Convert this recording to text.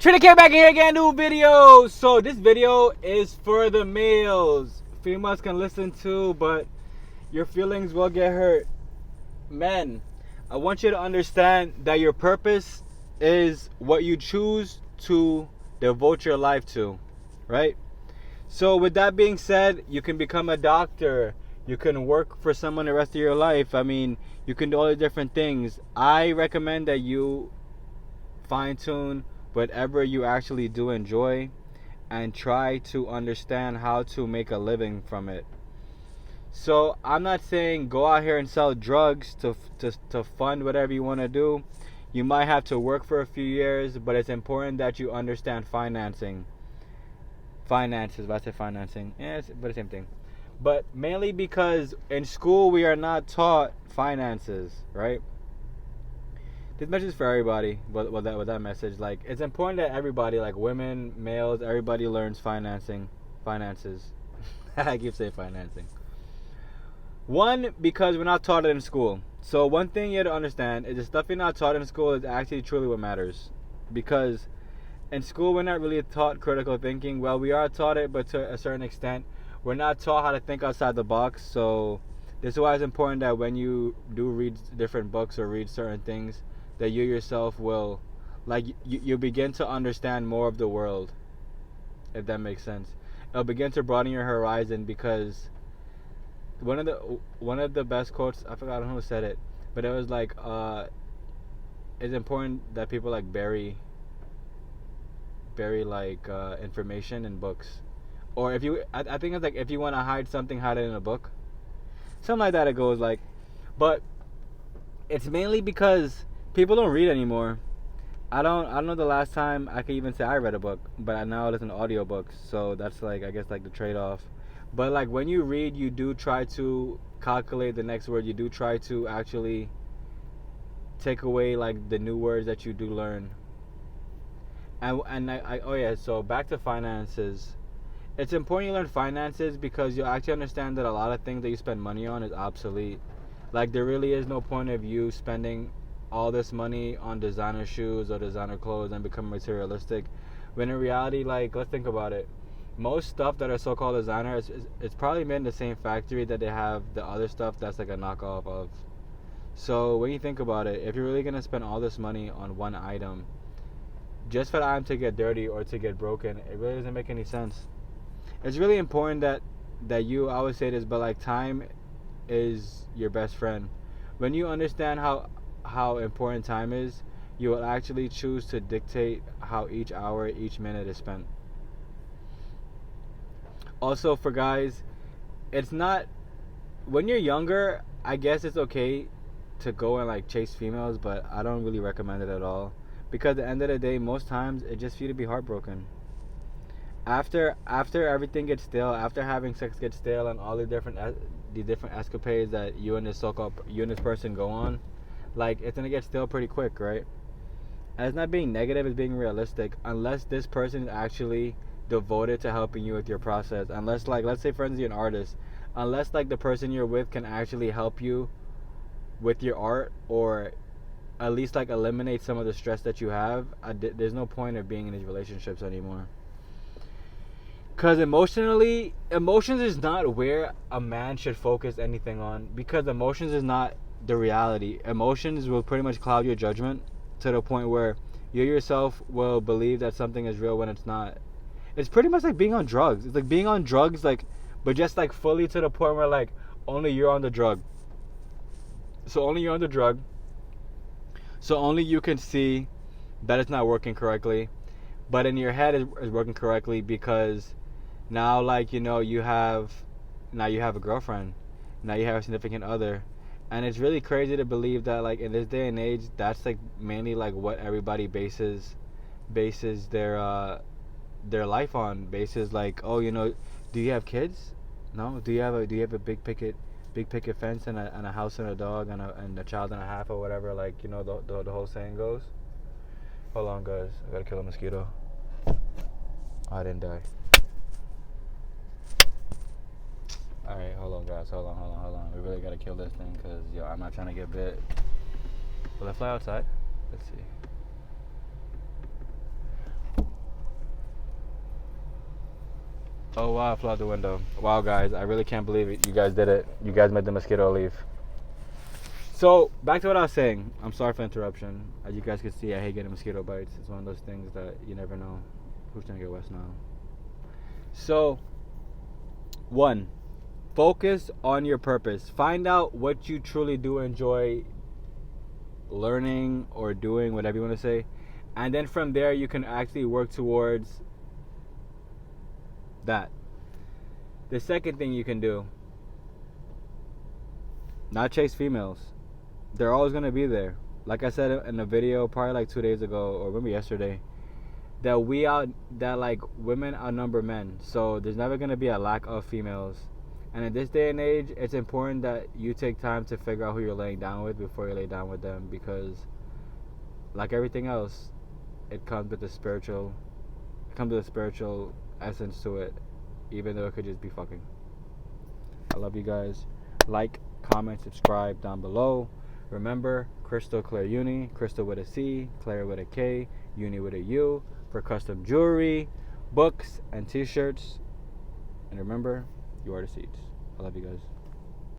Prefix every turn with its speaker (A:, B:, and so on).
A: Trinity came back in here again, new video. So this video is for the males. Females can listen too, but your feelings will get hurt. Men, I want you to understand that your purpose is what you choose to devote your life to, right? So with that being said, you can become a doctor. You can work for someone the rest of your life. I mean, you can do all the different things. I recommend that you fine tune whatever you actually do enjoy and try to understand how to make a living from it. So I'm not saying go out here and sell drugs to fund whatever you want to do. You might have to work for a few years, but it's important that you understand financing. Finances, if I say financing, but the same thing. But mainly because in school we are not taught finances, right? This message is for everybody. With that message, like it's important that everybody, like women, males, everybody learns finances. I keep saying financing. One, because we're not taught it in school. So one thing you have to understand is the stuff you're not taught in school is actually truly what matters. Because in school we're not really taught critical thinking. Well, we are taught it, but to a certain extent. We're not taught how to think outside the box. So this is why it's important that when you do read different books or read certain things, that you yourself will, like, you begin to understand more of the world, if that makes sense. It'll begin to broaden your horizon, because one of the best quotes, I forgot who said it, but it was like, it's important that people like bury like information in books, or if you, I think it's like if you want to hide something, hide it in a book, something like that. It goes like, but it's mainly because people don't read anymore. I don't know the last time I could even say I read a book, but I now listen to audiobooks, so that's like, I guess, like the trade-off. But like when you read, you do try to calculate the next word. You do try to actually take away like the new words that you do learn. And I oh yeah, so back to finances. It's important you learn finances because you'll actually understand that a lot of things that you spend money on is obsolete. Like there really is no point of you spending all this money on designer shoes or designer clothes and become materialistic, when in reality, like, let's think about it. Most stuff that are so-called designer it's probably made in the same factory that they have the other stuff that's like a knockoff of. So when you think about it, if you're really gonna spend all this money on one item just for the item to get dirty or to get broken, it really doesn't make any sense. It's really important that you, I always say this, but like time is your best friend. When you understand how important time is, you will actually choose to dictate how each hour, each minute is spent. Also, for guys, it's not, when you're younger, I guess it's okay to go and like chase females, but I don't really recommend it at all, because at the end of the day, most times it's just for you to be heartbroken. After everything gets stale, after having sex gets stale, and all the different escapades that you and this person go on, like it's gonna get stale pretty quick, right? And it's not being negative, it's being realistic. Unless this person is actually devoted to helping you with your process, unless, like, let's say for instance you're an artist, unless like the person you're with can actually help you with your art, or at least like eliminate some of the stress that you have, there's no point of being in these relationships anymore. Because emotions is not where a man should focus anything on. Because emotions is not the reality. Emotions will pretty much cloud your judgment to the point where you yourself will believe that something is real when it's not. It's pretty much like being on drugs. It's like being on drugs, like, but just like fully to the point where like only you're on the drug. So only you're on the drug. So only you can see that it's not working correctly. But in your head is working correctly, because now, like, you have a girlfriend, now you have a significant other, and it's really crazy to believe that, like, in this day and age, that's like mainly like what everybody bases their life on. Bases like, oh, do you have kids? No. Do you have a big picket fence and a house and a dog and a child and a half, or whatever, like, the whole saying goes. Hold on, guys, I gotta kill a mosquito. I didn't die. Alright, hold on, guys. Hold on. We really gotta kill this thing, because, I'm not trying to get bit. Will I fly outside? Let's see. Oh wow, I flew out the window. Wow, guys, I really can't believe it. You guys did it. You guys made the mosquito leave. So back to what I was saying. I'm sorry for the interruption. As you guys can see, I hate getting mosquito bites. It's one of those things that you never know who's gonna get west now. So, one, focus on your purpose. Find out what you truly do enjoy learning or doing, whatever you want to say, and then from there you can actually work towards that. The second thing you can do, not chase females. They're always gonna be there. Like I said in a video probably like 2 days ago or maybe yesterday, that like women outnumber men. So there's never gonna be a lack of females. And in this day and age, it's important that you take time to figure out who you're laying down with before you lay down with them, because like everything else, it comes with a spiritual essence to it, even though it could just be fucking. I love you guys. Like, comment, subscribe down below. Remember, Crystal Claire Uni, Crystal with a C, Claire with a K, Uni with a U, for custom jewelry, books, and t-shirts. And remember, you are the seeds. I love you guys.